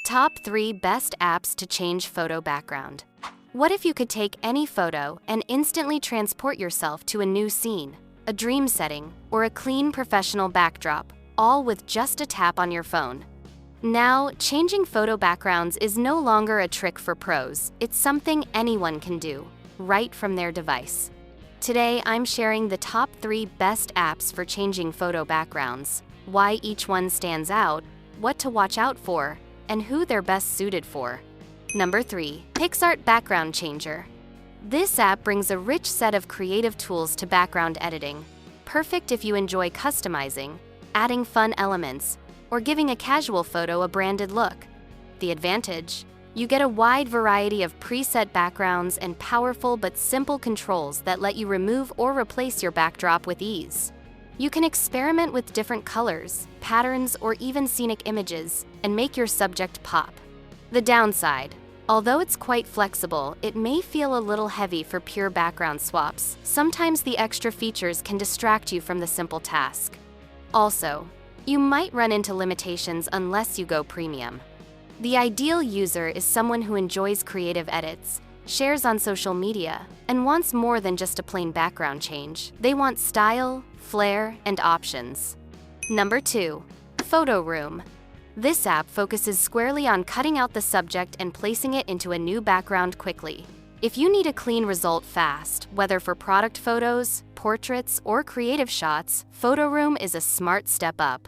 Top 3 Best Apps to Change Photo Background. What if you could take any photo and instantly transport yourself to a new scene, a dream setting, or a clean professional backdrop, all with just a tap on your phone? Now, changing photo backgrounds is no longer a trick for pros. It's something anyone can do, right from their device. Today, I'm sharing the top 3 best apps for changing photo backgrounds, why each one stands out, what to watch out for, and who they're best suited for. Number 3. PicsArt Background Changer. This app brings a rich set of creative tools to background editing, perfect if you enjoy customizing, adding fun elements, or giving a casual photo a branded look. The advantage? You get a wide variety of preset backgrounds and powerful but simple controls that let you remove or replace your backdrop with ease. You can experiment with different colors, patterns, or even scenic images, and make your subject pop. The downside: although it's quite flexible, it may feel a little heavy for pure background swaps. Sometimes the extra features can distract you from the simple task. Also, you might run into limitations unless you go premium. The ideal user is someone who enjoys creative edits, shares on social media, and wants more than just a plain background change. They want style, flair, and options. Number 2. Photo Room. This app focuses squarely on cutting out the subject and placing it into a new background quickly. If you need a clean result fast, whether for product photos, portraits, or creative shots, Photo Room is a smart step up.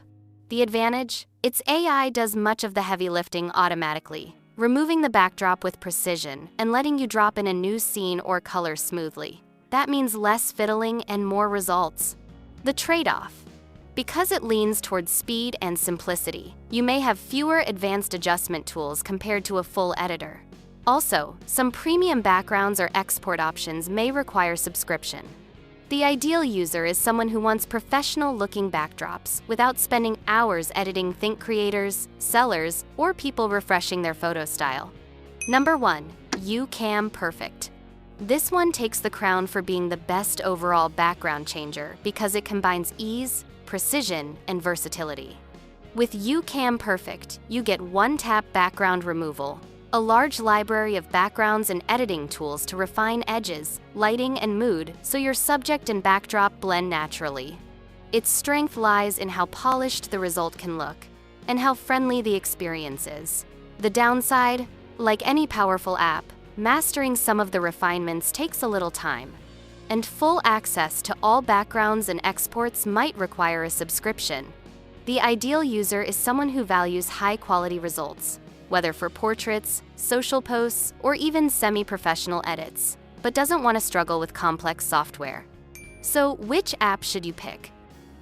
The advantage? Its AI does much of the heavy lifting automatically, removing the backdrop with precision and letting you drop in a new scene or color smoothly. That means less fiddling and more results. The trade-off: because it leans towards speed and simplicity, you may have fewer advanced adjustment tools compared to a full editor. Also, some premium backgrounds or export options may require subscription. The ideal user is someone who wants professional-looking backdrops without spending hours editing think creators, sellers, or people refreshing their photo style. Number 1. YouCam Perfect. This one takes the crown for being the best overall background changer because it combines ease, precision, and versatility. With YouCam Perfect, you get one-tap background removal, a large library of backgrounds and editing tools to refine edges, lighting, and mood so your subject and backdrop blend naturally. Its strength lies in how polished the result can look, and how friendly the experience is. The downside? Like any powerful app, mastering some of the refinements takes a little time, and full access to all backgrounds and exports might require a subscription. The ideal user is someone who values high-quality results, whether for portraits, social posts, or even semi-professional edits, but doesn't want to struggle with complex software. So, which app should you pick?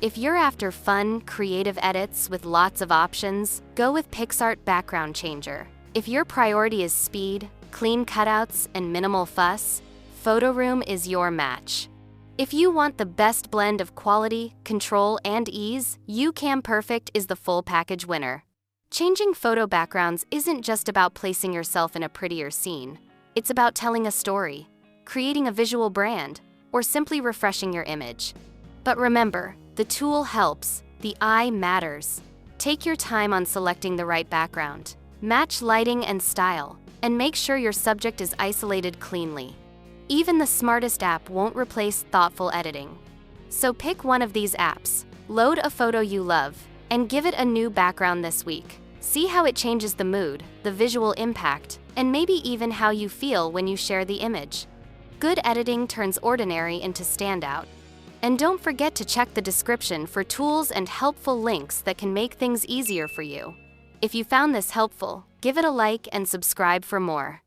If you're after fun, creative edits with lots of options, go with PicsArt Background Changer. If your priority is speed, clean cutouts, and minimal fuss, Photo Room is your match. If you want the best blend of quality, control, and ease, YouCam Perfect is the full package winner. Changing photo backgrounds isn't just about placing yourself in a prettier scene. It's about telling a story, creating a visual brand, or simply refreshing your image. But remember, the tool helps, the eye matters. Take your time on selecting the right background, match lighting and style, and make sure your subject is isolated cleanly. Even the smartest app won't replace thoughtful editing. So pick one of these apps, load a photo you love, and give it a new background this week. See how it changes the mood, the visual impact, and maybe even how you feel when you share the image. Good editing turns ordinary into standout. And don't forget to check the description for tools and helpful links that can make things easier for you. If you found this helpful, give it a like and subscribe for more.